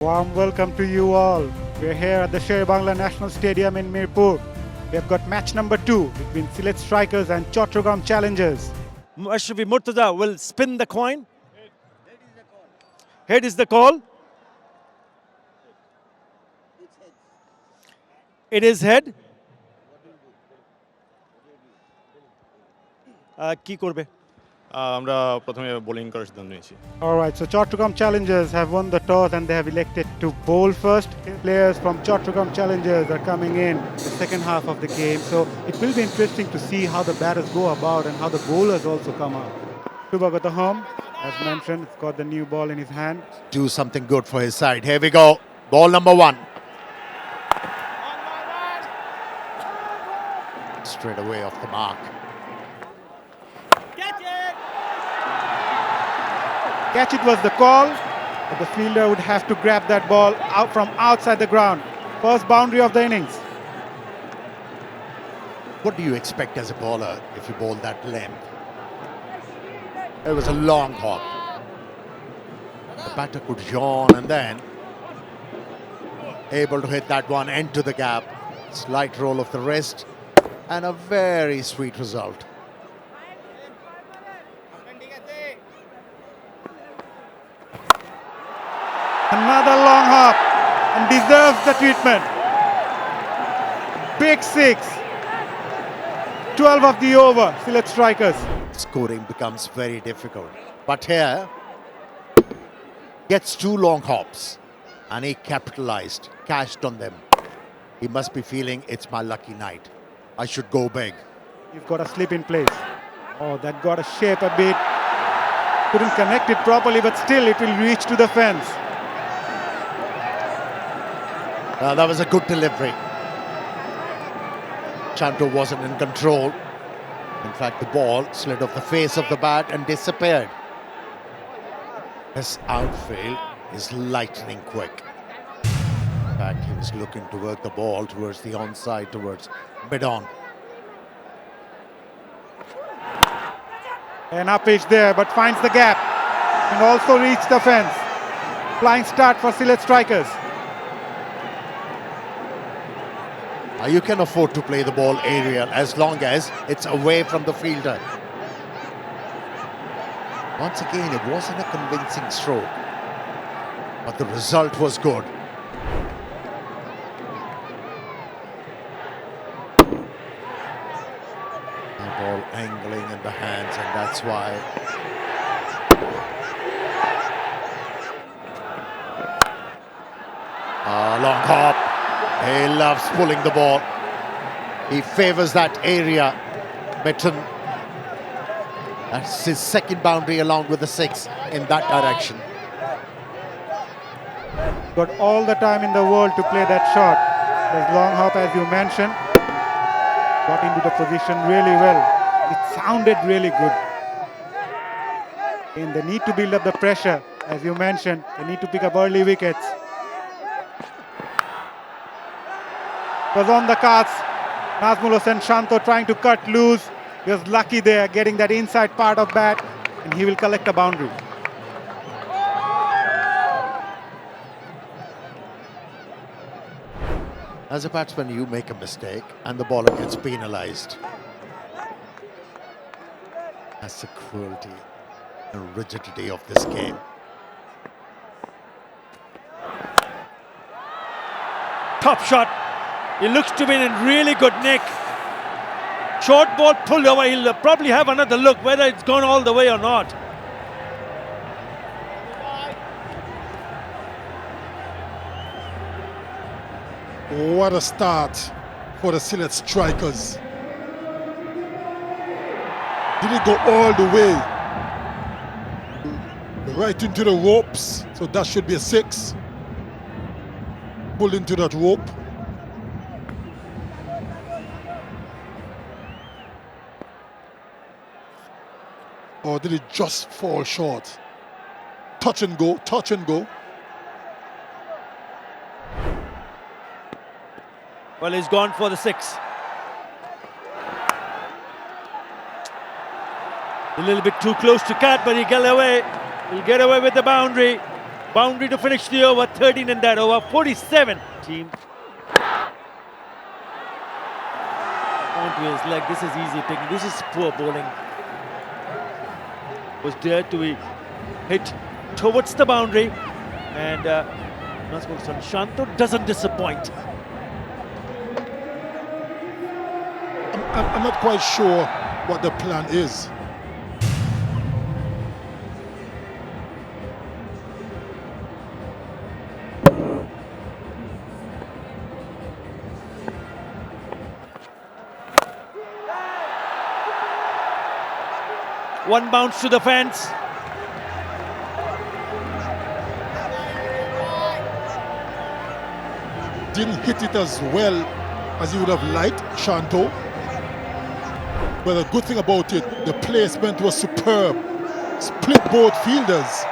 Warm welcome to you all. We're here at the Sher Bangla National Stadium in Mirpur. We have got match number 2 between Sylhet Strikers and Chattogram Challengers. Ashrafi Murtaza will spin the coin. Head is the call. It is head. কি করবে? আমরা প্রথমে bowling করার সিদ্ধান্ত নিয়েছি। Alright, so Chattogram Challengers have won the toss and they have elected to bowl first. Players from Chattogram Challengers are coming in the second half of the game. So it will be interesting to see how the batters go about and how the bowlers also come out. Tuba got the home, as mentioned, he's got the new ball in his hand. Do something good for his side. Here we go. Ball number 1. Straight away off the mark. Catch it was the call, but the fielder would have to grab that ball out from outside the ground. First boundary of the innings. What do you expect as a bowler if you bowl that length? It was a long hop. The batter could yawn and then able to hit that one into the gap. Slight roll of the wrist and a very sweet result. Another long hop and deserves the treatment. Big 6. 12 of the over, Sylhet Strikers. Scoring becomes very difficult. But here, gets 2 long hops and he capitalized, cashed on them. He must be feeling it's my lucky night. I should go big. You've got a slip in place. Oh, that got a shape a bit. Couldn't connect it properly, but still it will reach to the fence. That was a good delivery. Chanto wasn't in control. In fact, the ball slid off the face of the bat and disappeared. His outfield is lightning quick. In fact, he was looking to work the ball towards the onside, towards mid-on. An up pitch there, but finds the gap and also reached the fence. Flying start for Sylhet Strikers. You can afford to play the ball aerial as long as it's away from the fielder. Once again, it wasn't a convincing stroke, but the result was good. The ball angling in the hands, and that's why long hop. He loves pulling the ball. He favors that area. Mitten. That's his second boundary along with the 6 in that direction. Got all the time in the world to play that shot. There's long hop, as you mentioned. Got into the position really well. It sounded really good. And they need to build up the pressure. As you mentioned, they need to pick up early wickets. Was on the cards. Nazmul Hossain Shanto trying to cut loose. He was lucky there, getting that inside part of bat, and he will collect a boundary. As a batsman, you make a mistake and the bowler gets penalized. That's the cruelty and rigidity of this game. Top shot. He looks to be in really good nick. Short ball pulled over. He'll probably have another look whether it's gone all the way or not. What a start for the Sylhet Strikers. Didn't go all the way. Right into the ropes, so that should be a 6. Pull into that rope. Or did it just fall short? Touch and go, touch and go. Well, he's gone for the 6. A little bit too close to cut, but he'll get away with the boundary. Boundary to finish the over, 13 in that over, 47. Team. Onto his leg, this is easy picking, this is poor bowling. Was there to be hit towards the boundary, and Shanto doesn't disappoint. I'm not quite sure what the plan is. One bounce to the fence. Didn't hit it as well as he would have liked, Shanto. But the good thing about it, the placement was superb. Split both fielders.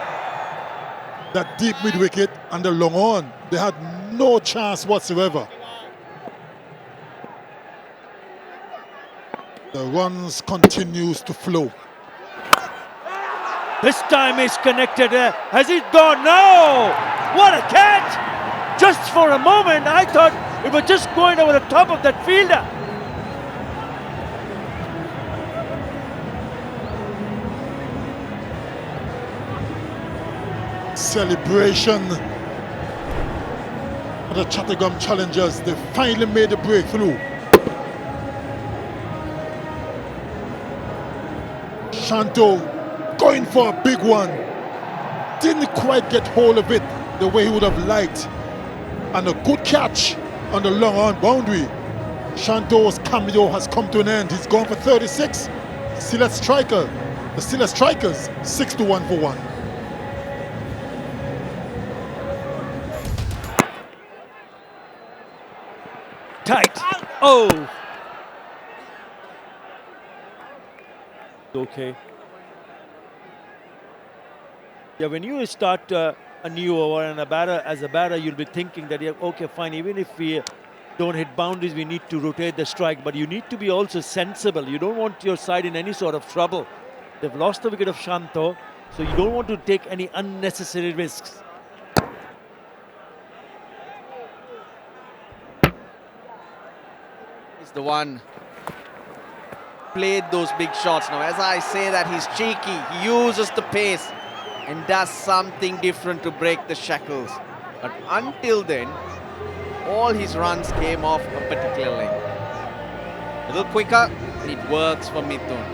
That deep mid-wicket and the long on, they had no chance whatsoever. The runs continues to flow. This time he's connected. Has he gone? No! What a catch! Just for a moment, I thought it was just going over the top of that fielder. Celebration for the Chattogram challengers. They finally made the breakthrough. Shanto going for a big one. Didn't quite get hold of it the way he would have liked. And a good catch on the long on boundary. Shanto's cameo has come to an end. He's gone for 36. Sylhet striker. The Sylhet strikers 6-1 for 1. Tight. Oh. Okay. Yeah, when you start a new over and as a batter, you'll be thinking that, yeah, okay, fine, even if we don't hit boundaries, we need to rotate the strike, but you need to be also sensible. You don't want your side in any sort of trouble. They've lost the wicket of Shanto, so you don't want to take any unnecessary risks. He's the one played those big shots. Now, as I say that, he's cheeky. He uses the pace and does something different to break the shackles. But until then, all his runs came off a particular length. A little quicker, and it works for Mithun.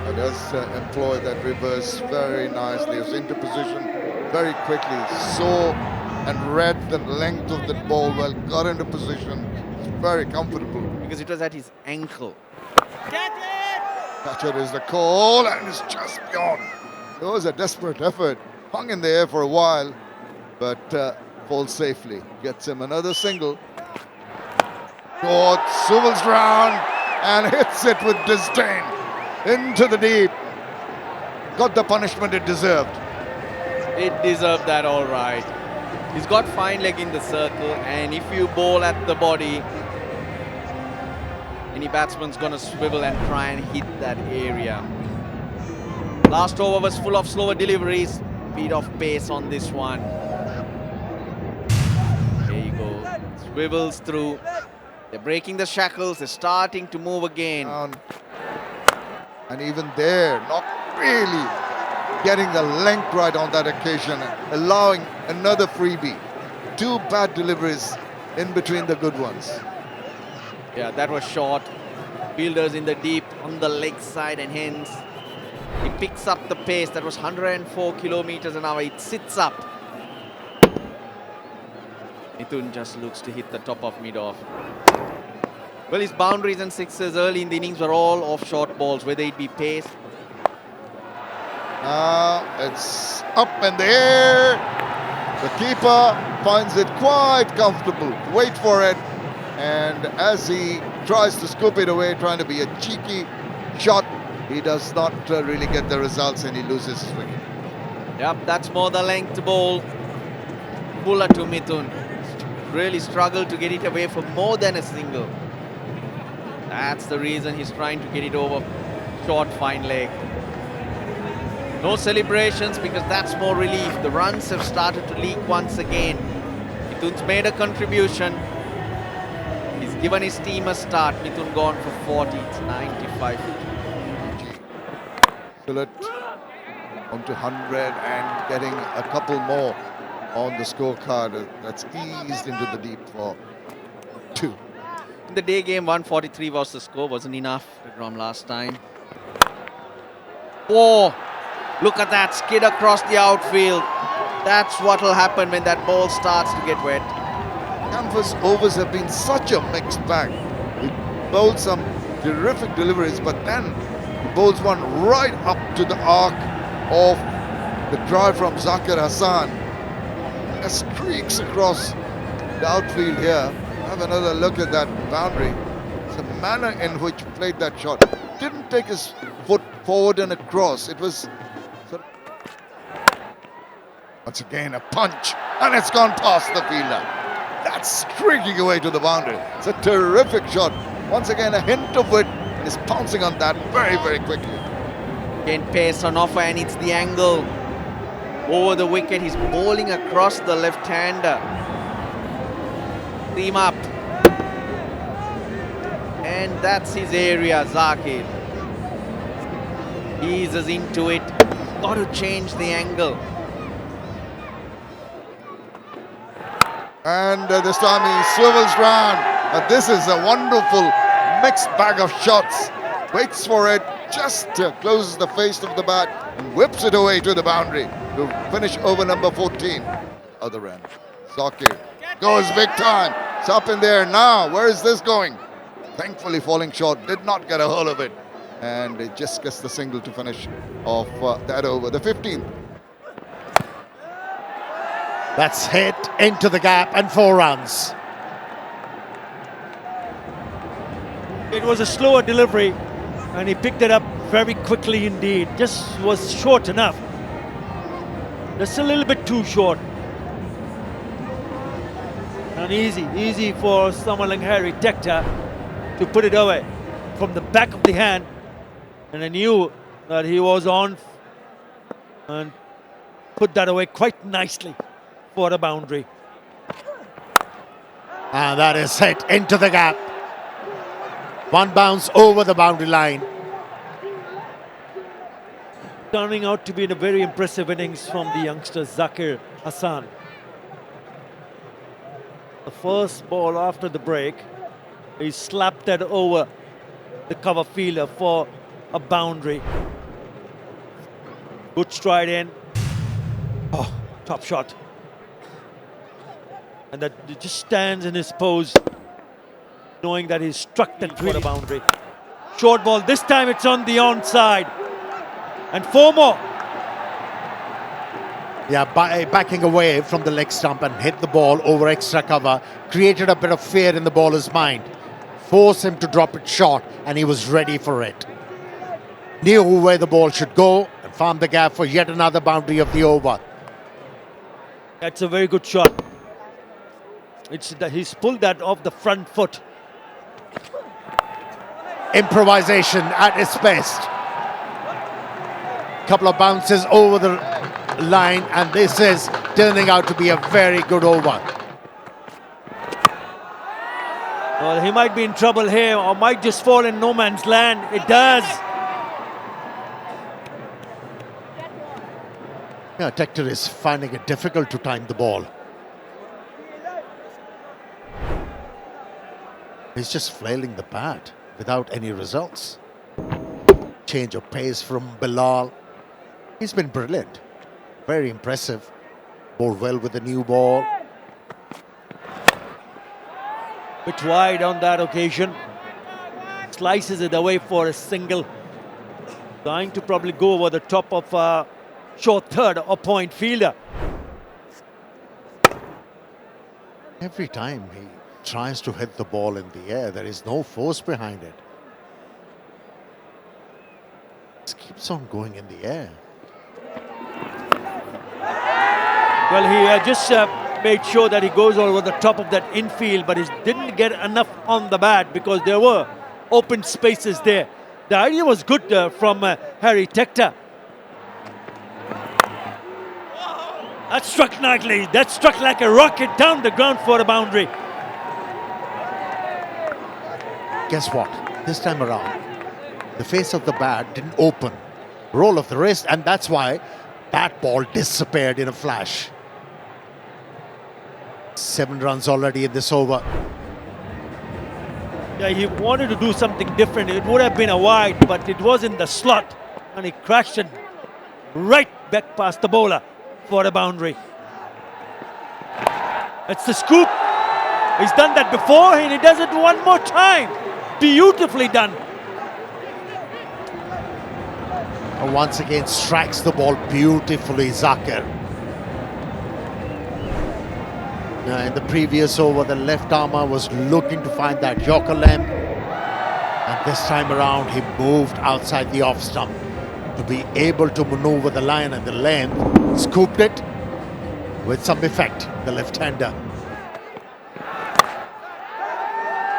He does employ that reverse very nicely. He was into position very quickly. Saw and read the length of the ball well, got into position. It's very comfortable. Because it was at his ankle. Catcher is the call, and it's just beyond. It was a desperate effort. Hung in the air for a while, but falls safely. Gets him another single. Short, swivels round, and hits it with disdain. Into the deep. Got the punishment it deserved. It deserved that, all right. He's got fine leg in the circle, and if you bowl at the body, any batsman's gonna swivel and try and hit that area. Last over was full of slower deliveries. Bit of pace on this one. There you go. Swivels through. They're breaking the shackles. They're starting to move again. And even there, not really getting the length right on that occasion, allowing another freebie. Two bad deliveries in between the good ones. Yeah, that was short. Fielders in the deep on the leg side, and hence he picks up the pace. That was 104 kilometers an hour. It sits up. Mithun just looks to hit the top of mid-off. Well, his boundaries and sixes early in the innings were all off short balls, whether it be pace. It's up in the air. The keeper finds it quite comfortable to wait for it. And as he tries to scoop it away, trying to be a cheeky shot, he does not really get the results, and he loses his wicket. Yep, that's more the length ball. Puller to Mithun. Really struggled to get it away for more than a single. That's the reason he's trying to get it over short, fine leg. No celebrations because that's more relief. The runs have started to leak once again. Mithun's made a contribution. He's given his team a start. Mithun gone for 40. It's 95. Sylhet on to 100 and getting a couple more on the scorecard. That's eased into the deep for 2. In the day game, 143 was the score. Wasn't enough from last time. Oh, look at that skid across the outfield. That's what will happen when that ball starts to get wet. Canvas overs have been such a mixed bag. He bowled some terrific deliveries, but then he bowls one right up to the arc of the drive from Zakir Hassan. It streaks across the outfield here. Have another look at that boundary. The manner in which he played that shot. Didn't take his foot forward and across. It was sort of once again a punch, and it's gone past the fielder. That's streaking away to the boundary. It's a terrific shot. Once again, a hint of it is pouncing on that very, very quickly. Again, pace on offer, and it's the angle over the wicket. He's bowling across the left-hander. Team up. And that's his area, Zakir. Eases into it. Got to change the angle. And this time he swivels round. This is a wonderful mixed bag of shots. Waits for it, just closes the face of the bat and whips it away to the boundary to finish over number 14. Other end. Zakir goes big time. It's up in there now. Where is this going? Thankfully falling short. Did not get a hold of it. And it just gets the single to finish off that over. The 15th. That's hit into the gap and 4 runs. It was a slower delivery and he picked it up very quickly indeed. Just was short enough. Just a little bit too short. And easy for someone like Harry Tector to put it away from the back of the hand. And I knew that he was on and put that away quite nicely for a boundary. And that is hit into the gap. 1 bounce over the boundary line. Turning out to be a very impressive innings from the youngster Zakir Hassan. The first ball after the break, he slapped that over the cover fielder for a boundary. Good stride in. Oh, top shot. And that he just stands in his pose, knowing that he's struck that for a boundary. Short ball, this time it's on the onside. And 4 more. Yeah, backing away from the leg stump and hit the ball over extra cover, created a bit of fear in the bowler's mind. Forced him to drop it short, and he was ready for it. Knew where the ball should go and found the gap for yet another boundary of the over. That's a very good shot. He's pulled that off the front foot. Improvisation at its best. Couple of bounces over the line, and this is turning out to be a very good over. Well, he might be in trouble here or might just fall in no man's land. It does. Yeah, Tector is finding it difficult to time the ball. He's just flailing the bat without any results. Change of pace from Bilal. He's been brilliant. Very impressive. Bowled well with the new ball. Bit wide on that occasion. Slices it away for a single. Trying to probably go over the top of a short third or point fielder. Every time he tries to hit the ball in the air, there is no force behind it. It keeps on going in the air. Well, he just made sure that he goes over the top of that infield, but he didn't get enough on the bat because there were open spaces there. The idea was good from Harry Tector. That struck nicely. That struck like a rocket down the ground for a boundary. Guess what? This time around, the face of the bat didn't open. Roll of the wrist, and that's why that ball disappeared in a flash. 7 runs already in this over. Yeah, he wanted to do something different. It would have been a wide, but it was in the slot. And he crashed it right back past the bowler for a boundary. That's the scoop. He's done that before and he does it one more time. Beautifully done. And once again strikes the ball beautifully, Zakir. In the previous over, the left armer was looking to find that Yorker length. And this time around, he moved outside the off stump to be able to maneuver the line and the length. Scooped it with some effect, the left-hander.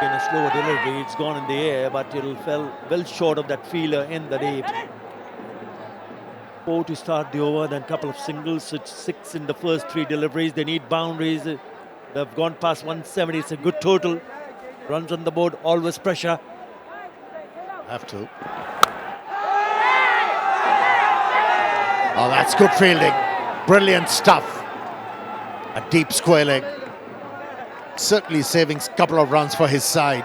In a slower delivery, it's gone in the air, but it fell well short of that feeler in the deep. 4 to start the over, then a couple of singles. It's 6 in the first 3 deliveries. They need boundaries. They've gone past 170. It's a good total. Runs on the board, always pressure. Have to. Oh, that's good fielding. Brilliant stuff. A deep square leg. Certainly saving a couple of runs for his side.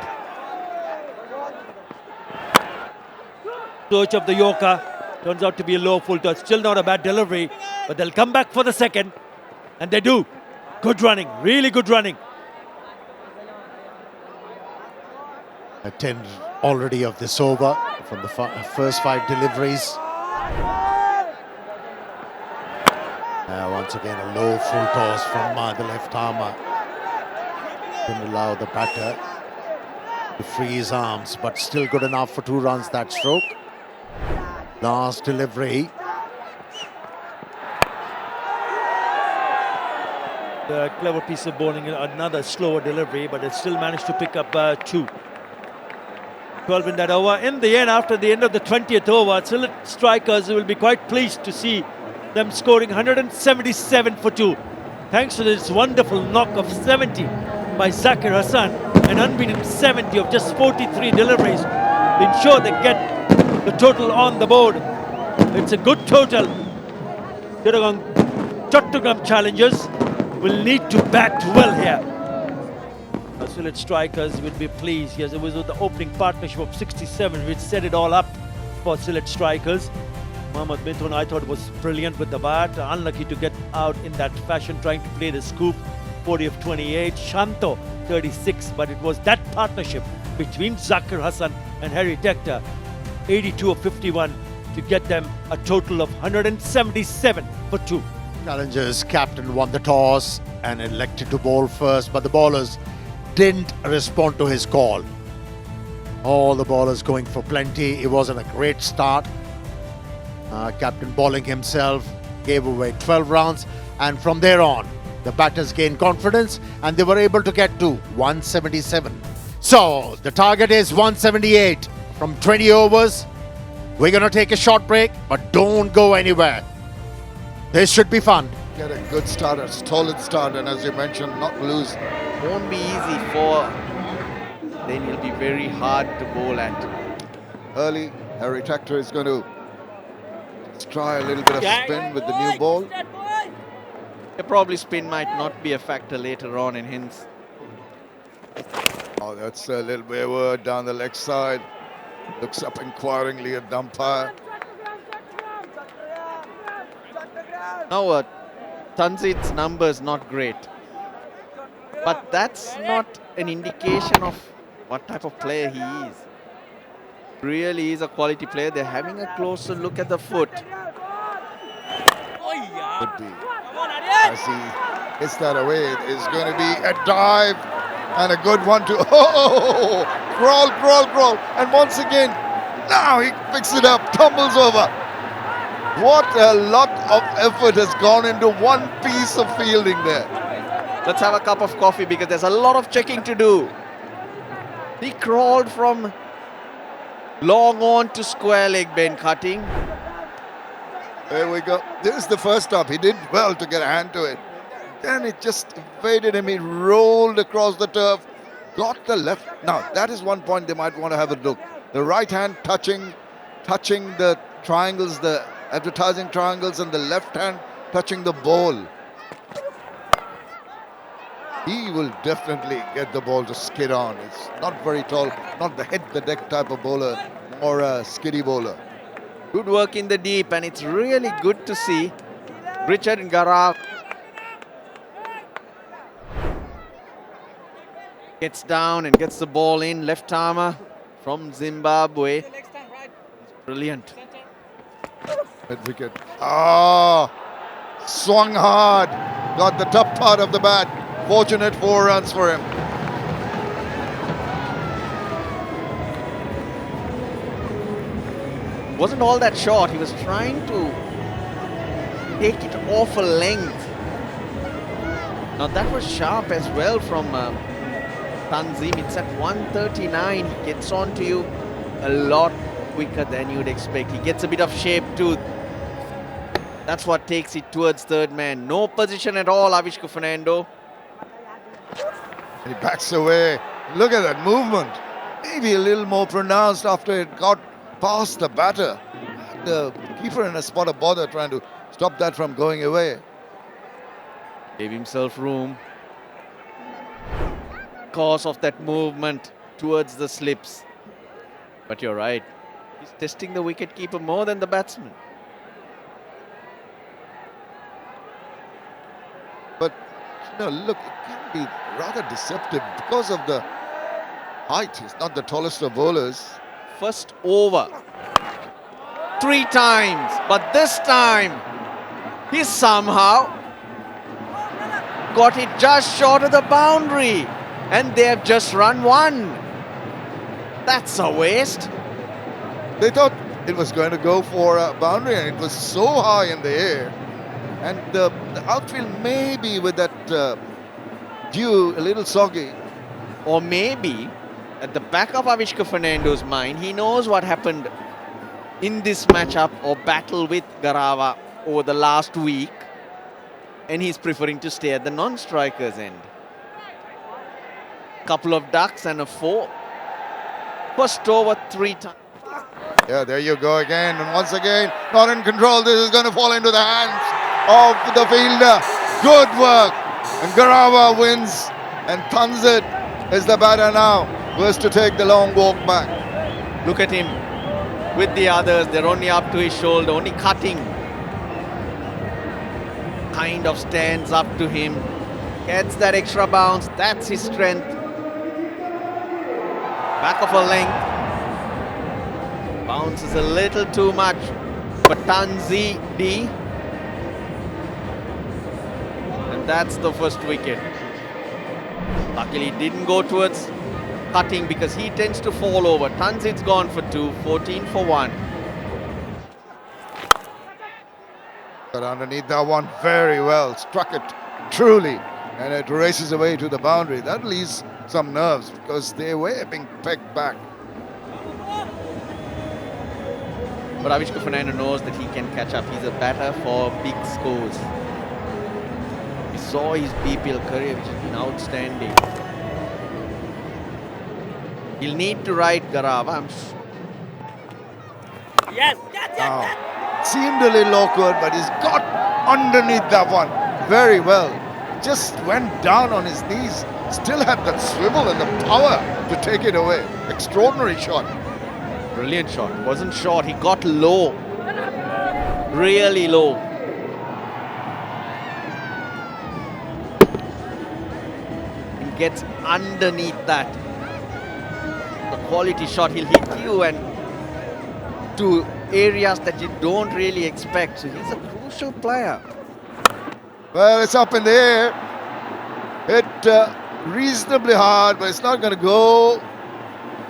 Search of the Yorker. Turns out to be a low full toss. Still not a bad delivery, but they'll come back for the second. And they do. Good running. Really good running. A 10 already of this over from the first 5 deliveries. Once again, a low full toss from the left armer. Didn't allow the batter to free his arms, but still good enough for 2 runs, that stroke. Last delivery. The clever piece of bowling, another slower delivery, but they still managed to pick up 2. 12 in that over. In the end, after the end of the 20th over, Sylhet strikers will be quite pleased to see them scoring 177 for 2. Thanks to this wonderful knock of 70 by Zakir Hassan, an unbeaten 70 of just 43 deliveries to ensure they get the total on the board. It's a good total. Chattogram challengers will need to bat well here. Sylhet strikers will be pleased. Yes, it was the opening partnership of 67 which set it all up for Sylhet strikers. Mohammad Mithun, I thought, was brilliant with the bat. Unlucky to get out in that fashion, trying to play the scoop. 40 of 28. Shanto, 36. But it was that partnership between Zakir Hassan and Harry Tector, 82 of 51, to get them a total of 177 for 2. Challengers captain won the toss and elected to bowl first, but the bowlers didn't respond to his call. All the bowlers going for plenty. It wasn't a great start. Captain bowling himself gave away 12 runs, and from there on the batters gained confidence and they were able to get to 177. So the target is 178 from 20 overs. We're going to take a short break, but don't go anywhere. This should be fun. Get a good start, a solid start, and as you mentioned, not lose. Won't be easy for... Then he'll be very hard to bowl at. Early, Harry Tector is going to try a little bit of spin with the new ball. Probably spin might not be a factor later on, and hence... Oh, that's a little wayward down the leg side. Looks up inquiringly at the umpire. Now, Tanzit's numbers not great. But that's not an indication of what type of player he is. Really is a quality player. They're having a closer look at the foot. Could be. As he hits that away, it's going to be a dive and a good one to... Oh! Crawl, crawl, crawl. And once again, now he picks it up, tumbles over. What a lot of effort has gone into one piece of fielding there. Let's have a cup of coffee because there's a lot of checking to do. He crawled from long on to square leg bend cutting. There we go. This is the first stop. He did well to get a hand to it. Then it just evaded him. He rolled across the turf, got the left. Now, that is one point they might want to have a look. The right hand touching the triangles, the advertising triangles, and the left hand touching the ball. He will definitely get the ball to skid on. It's not very tall, not the hit the deck type of bowler, or a skiddy bowler. Good work in the deep, and it's really good to see Richard Garava gets down and gets the ball in. Left armer from Zimbabwe. He's brilliant. Mid wicket. Ah, swung hard. Got the top part of the bat. Fortunate 4 runs for him. Wasn't all that short. He was trying to take it off a length. Now that was sharp as well from Tanzim. It's at 139. He gets on to you a lot quicker than you'd expect. He gets a bit of shape too. That's what takes it towards third man. No position at all, Avishka Fernando. And he backs away. Look at that movement. Maybe a little more pronounced after it got past the batter. The keeper in a spot of bother trying to stop that from going away. Gave himself room. Cause of that movement towards the slips. But you're right. He's testing the wicketkeeper more than the batsman. But, you know, look, it can be rather deceptive because of the height. He's not the tallest of bowlers. First over 3 times, but this time he somehow got it just short of the boundary, and they have just run 1. That's a waste. They thought it was going to go for a boundary, and it was so high in the air. And the outfield maybe with that dew a little soggy. Or maybe at the back of Avishka Fernando's mind, he knows what happened in this matchup or battle with Garava over the last week, and he's preferring to stay at the non-strikers end. Couple of ducks and a 4. First over 3 times. Yeah, there you go again. And once again, not in control. This is going to fall into the hands of the fielder. Good work. And Garava wins. And Tanzit is the batter now, who has to take the long walk back. Look at him with the others. They're only up to his shoulder, only cutting. Kind of stands up to him. Gets that extra bounce. That's his strength. Back of a length. Bounces a little too much for Tanzi D. And that's the first wicket. Luckily didn't go towards cutting because he tends to fall over. Tanzit's gone for 2, 14 for 1. But underneath that one very well. Struck it truly. And it races away to the boundary. That'll ease some nerves because they were being pegged back. But Avishka Fernando knows that he can catch up. He's a batter for big scores. We saw his BPL career, which has been outstanding. He'll need to ride Garava. Now, seemed a little awkward, but he's got underneath that one very well. Just went down on his knees. Still had that swivel and the power to take it away. Extraordinary shot. Brilliant shot. Wasn't short. He got low. Really low. He gets underneath that. The quality shot. He'll hit you and to areas that you don't really expect. So he's a crucial player. Well, it's up in the air. Hit reasonably hard, but it's not going to go.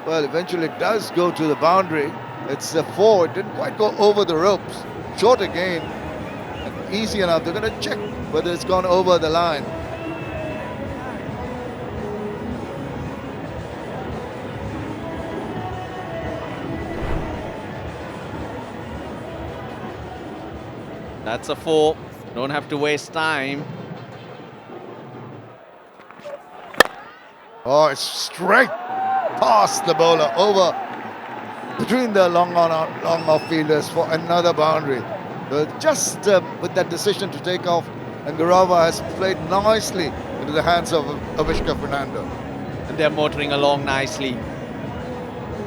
Well, eventually it does go to the boundary. It's a 4. It didn't quite go over the ropes. Short again. And easy enough. They're going to check whether it's gone over the line. That's a 4. Don't have to waste time. Oh, it's straight past the bowler over between the long off fielders for another boundary. Just with that decision to take off, and Garava has played nicely into the hands of Avishka Fernando. And they're motoring along nicely.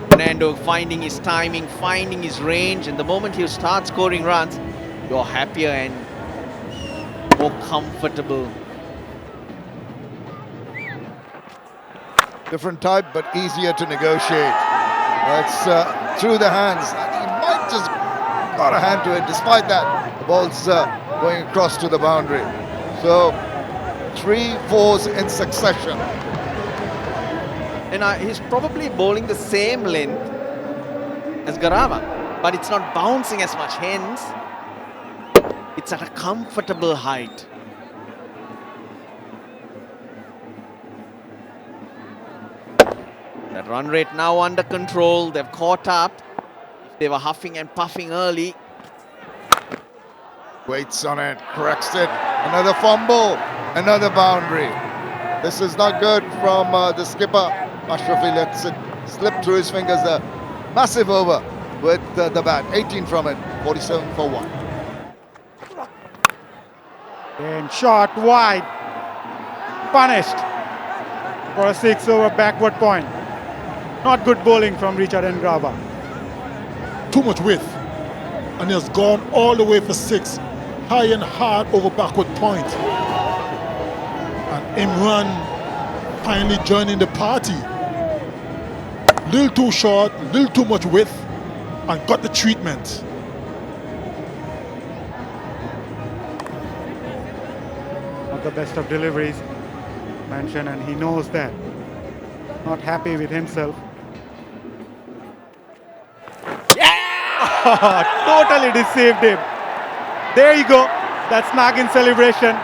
Fernando finding his timing, finding his range, and the moment he starts scoring runs, you're happier and more comfortable. Different type, but easier to negotiate. It's through the hands. He might just got a hand to it. Despite that, the ball's going across to the boundary. So 3 4s in succession. And he's probably bowling the same length as Garava, but it's not bouncing as much. Hence, it's at a comfortable height. That run rate now under control. They've caught up. If they were huffing and puffing early. Waits on it, corrects it. Another fumble, another boundary. This is not good from the skipper. Mashrafi lets it slip through his fingers. A massive over with the bat. 18 from it, 47 for 1. And shot wide. Punished for a 6 over backward point. Not good bowling from Richard and Grava. Too much width. And he has gone all the way for 6. High and hard over backward point. And Imran finally joining the party. Little too short, little too much width, and got the treatment. Not the best of deliveries, mentioned, and he knows that. Not happy with himself. Totally deceived him. There you go. That's Nagin celebration.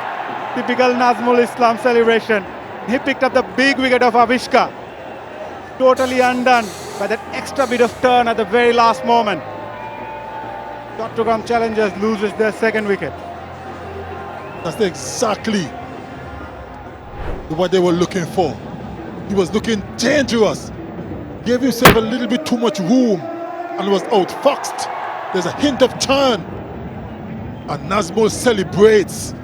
Typical Nazmul Islam celebration. He picked up the big wicket of Avishka. Totally undone by that extra bit of turn at the very last moment. Chattogram Challengers loses their second wicket. That's exactly what they were looking for. He was looking dangerous. Gave himself a little bit too much room and was outfoxed. There's a hint of turn. And Nazmul celebrates.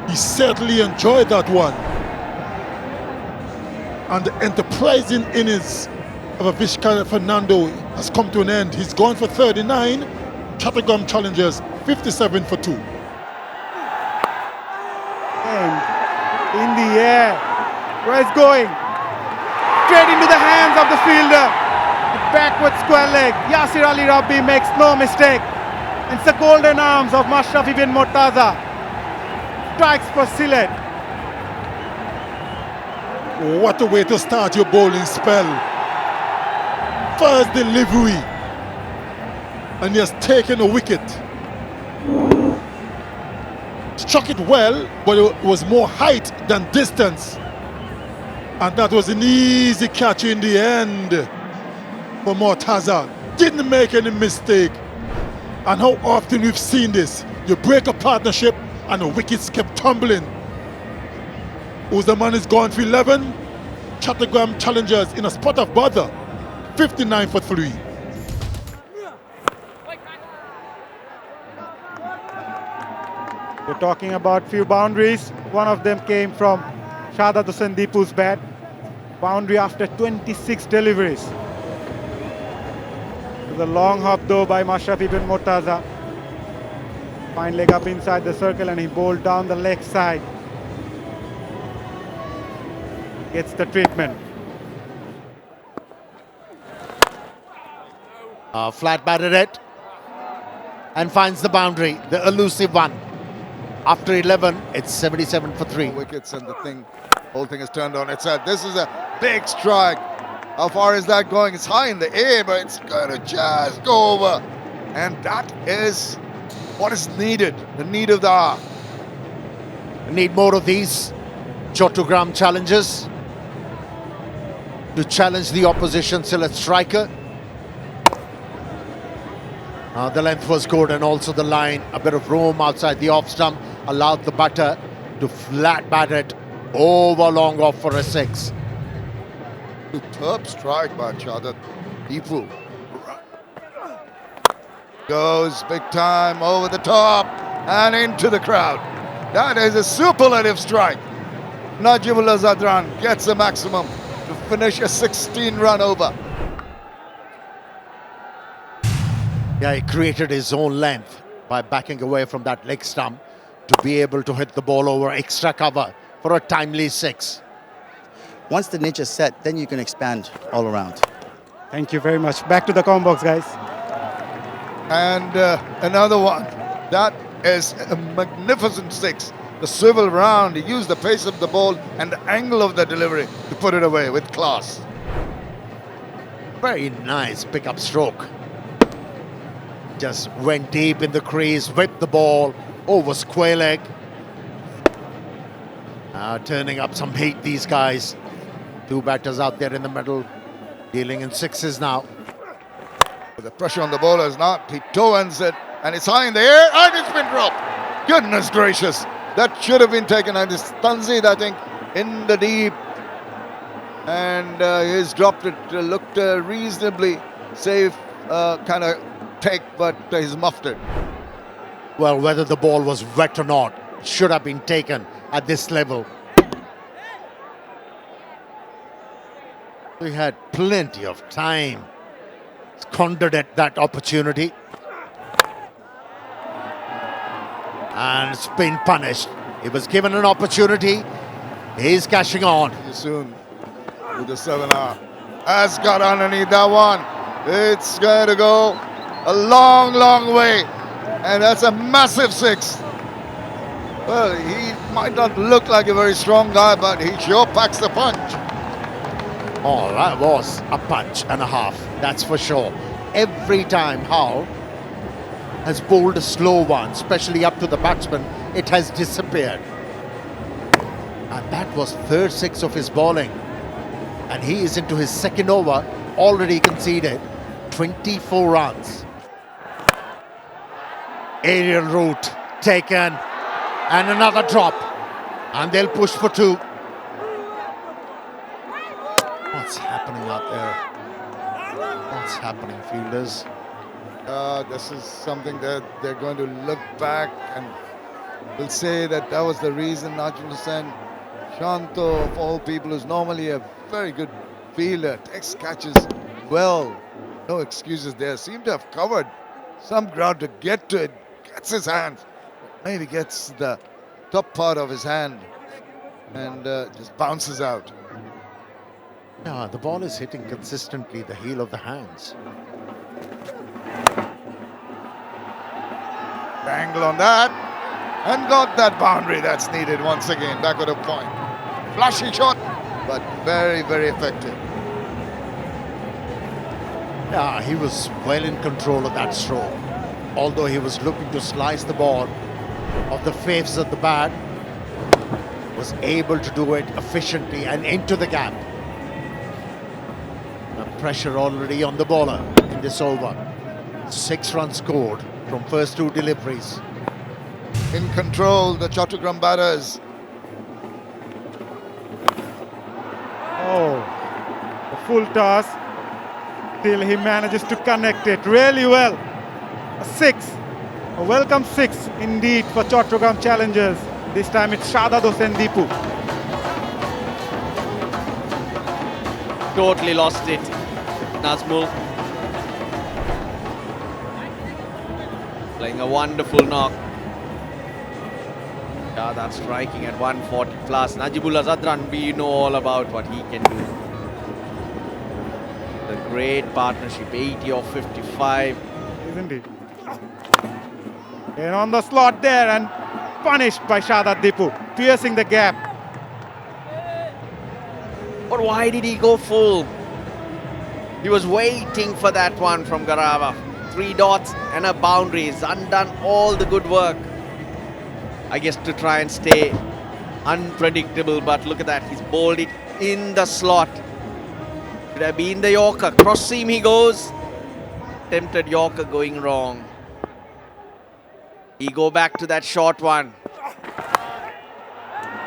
He certainly enjoyed that one. And the enterprising innings of Avishka Fernando has come to an end. He's gone for 39. Chattogram Challengers 57 for 2. And in the air, where it's going? Straight into the hands of the fielder. The backward square leg. Yasir Ali Rabbi makes no mistake. It's the golden arms of Mashrafi bin Mortaza. Strikes for Sylhet. What a way to start your bowling spell. First delivery. And he has taken a wicket. Struck it well, but it was more height than distance. And that was an easy catch in the end for Mortaza. Didn't make any mistake. And how often we've seen this. You break a partnership and the wickets kept tumbling. Uzzaman is gone for 11. Chattogram Challengers in a spot of bother. 59 for 3. We're talking about few boundaries. One of them came from Shahzad Hussain Deepu's bat. Boundary after 26 deliveries. The long hop though by Mashrafi bin Mortaza. Fine leg up inside the circle and he bowled down the leg side. Gets the treatment. Flat batted it and finds the boundary, the elusive one. After 11, it's 77 for 3. Wickets and the whole thing is turned on its head. This is a big strike. How far is that going? It's high in the air, but it's going to just go over. And that is what is needed, the need of the hour. Need more of these Chattogram challenges to challenge the opposition Sylhet striker. The length was good, and also the line, a bit of room outside the off stump, allowed the batter to flat bat it over long off for a 6. Superb strike by Shadad Deepu. Goes big time over the top and into the crowd. That is a superlative strike. Najibullah Zadran gets the maximum to finish a 16-run over. Yeah, he created his own length by backing away from that leg stump to be able to hit the ball over extra cover for a timely 6. Once the niche is set, then you can expand all around. Thank you very much. Back to the comment box, guys. And another one. That is a magnificent 6. The swivel round, he used the pace of the ball and the angle of the delivery to put it away with class. Very nice pickup stroke. Just went deep in the crease, whipped the ball over square leg. Turning up some heat, these guys. 2 batters out there in the middle, dealing in 6s now. With the pressure on the bowlers now, he toe ends it and it's high in the air and it's been dropped. Goodness gracious, that should have been taken. And it's Tanzid, I think, in the deep. And he's dropped it. Looked reasonably safe kind of take, but he's muffed it. Well, whether the ball was wet or not, should have been taken at this level. We had plenty of time. Squandered at that opportunity. And it's been punished. He was given an opportunity. He's cashing on. Soon with the 7-hour. Has got underneath that one. It's going to go a long, long way. And that's a massive 6. Well, he might not look like a very strong guy, but he sure packs the punch. Oh, that was a punch and a half, that's for sure. Every time Howe has bowled a slow one, especially up to the batsman, it has disappeared. And that was third 6 of his bowling. And he is into his second over, already conceded 24 runs. Aerial route taken, and another drop. And they'll push for 2. What's happening out there? What's happening, fielders? This is something that they're going to look back and will say that that was the reason Najmul Hussain Shanto, of all people, is normally a very good fielder, takes catches well. No excuses there. Seem to have covered some ground to get to it. Gets his hand. Maybe gets the top part of his hand and just bounces out. Yeah, the ball is hitting consistently the heel of the hands. Angle on that and got that boundary that's needed once again. Backward of point. Flashy shot, but very, very effective. Yeah, he was well in control of that stroke. Although he was looking to slice the ball off the face of the bat, was able to do it efficiently and into the gap. The pressure already on the bowler in this over. 6 runs scored from first 2 deliveries. In control, the Chattogram batters. Oh, a full toss till he manages to connect it really well. A 6, a welcome 6 indeed for Chattogram challengers. This time it's Shadad Hossain Deepu. Totally lost it, Nazmul. Playing a wonderful knock. Yeah, that's striking at 140 plus. Najibullah Zadran, we know all about what he can do. The great partnership, 80 or 55. Isn't he? And on the slot there and punished by Shadad Deepu, piercing the gap. But why did he go full? He was waiting for that one from Garava. 3 dots and a boundary. He's undone all the good work. I guess to try and stay unpredictable, but look at that. He's bowled it in the slot. Should have been the Yorker. Cross seam he goes. Tempted Yorker going wrong. He go back to that short one.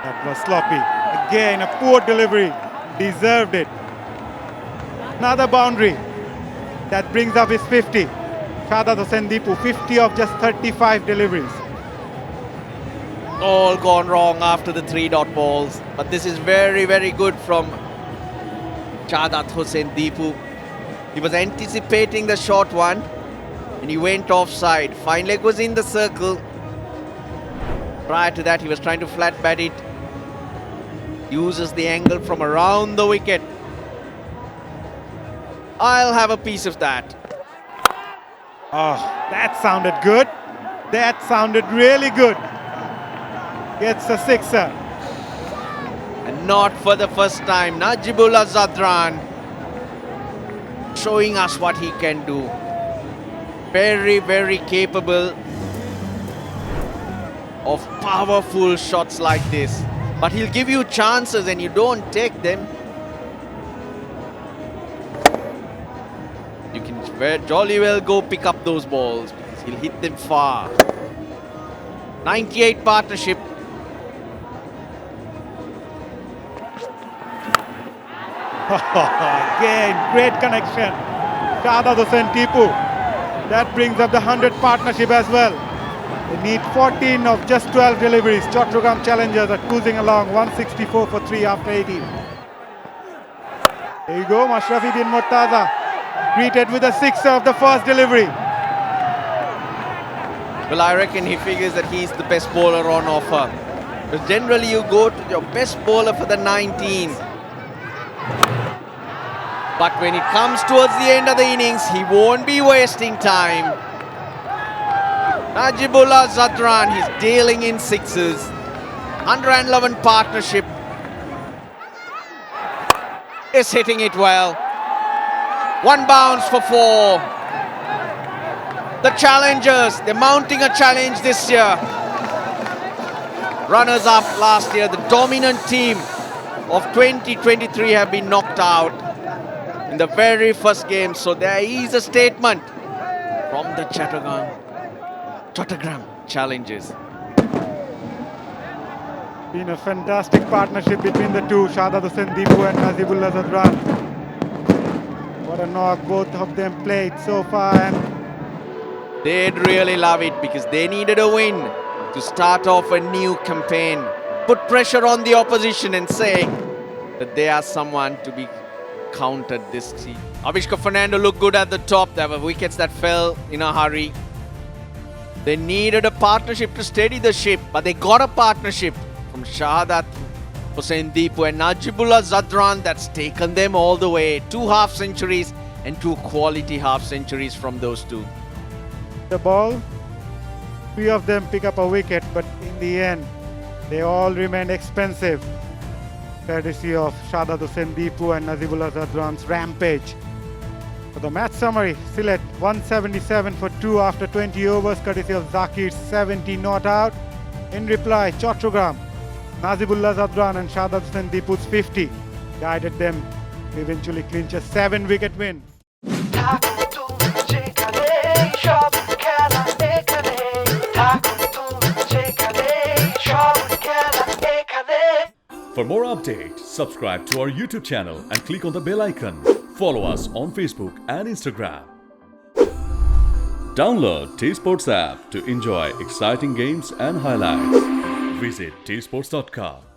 That was sloppy. Again, a poor delivery. Deserved it. Another boundary. That brings up his 50. Shahzad Hossain Deepu, 50 of just 35 deliveries. All gone wrong after the 3-dot balls. But this is very, very good from Shahzad Hossain Deepu. He was anticipating the short one and he went offside. Fine leg was in the circle. Prior to that, he was trying to flat bat it. Uses the angle from around the wicket. I'll have a piece of that. Oh, that sounded good. That sounded really good. Gets a sixer. And not for the first time. Najibullah Zadran showing us what he can do. Very, very capable of powerful shots like this. But he'll give you chances and you don't take them. You can jolly well go pick up those balls because he'll hit them far. 98 partnership. Again, great connection. Shahzad Hossain Deepu. That brings up the 100 partnership as well. They need 14 of just 12 deliveries. Chattogram challengers are cruising along, 164 for 3 after 18. There you go, Mashrafi bin Murtaza greeted with a sixer of the first delivery. Well, I reckon he figures that he's the best bowler on offer. Because generally you go to your best bowler for the 19. But when it comes towards the end of the innings, he won't be wasting time. Najibullah Zadran, he's dealing in sixes. 111 partnership. Is hitting it well. One bounce for 4. The challengers, they're mounting a challenge this year. Runners up last year, the dominant team of 2023 have been knocked out in the very first game. So there is a statement from the Chattogram challenges. Been a fantastic partnership between the two, Shahzad Hossain Deepu and Najibullah Zadran. What a knock both of them played so far, and they'd really love it because they needed a win to start off a new campaign. Put pressure on the opposition and say that they are someone to be countered this team. Avishka Fernando looked good at the top. There were wickets that fell in a hurry. They needed a partnership to steady the ship, but they got a partnership from Shahzad Hossain Deepu and Najibullah Zadran that's taken them all the way. 2 half centuries and 2 quality half centuries from those two. the ball, 3 of them pick up a wicket, but in the end, they all remain expensive, courtesy of Shahzad Hossain Deepu and Najibullah Zadran's rampage. For the match summary, Sylhet 177 for 2 after 20 overs, courtesy of Zakir's 70 not out. In reply, Chattogram, Najibullah Zadran and Shahzad Hossain Deepu's 50 guided them to eventually clinch a 7-wicket win. For more updates, subscribe to our YouTube channel and click on the bell icon. Follow us on Facebook and Instagram. Download TSports app to enjoy exciting games and highlights. Visit tsports.com.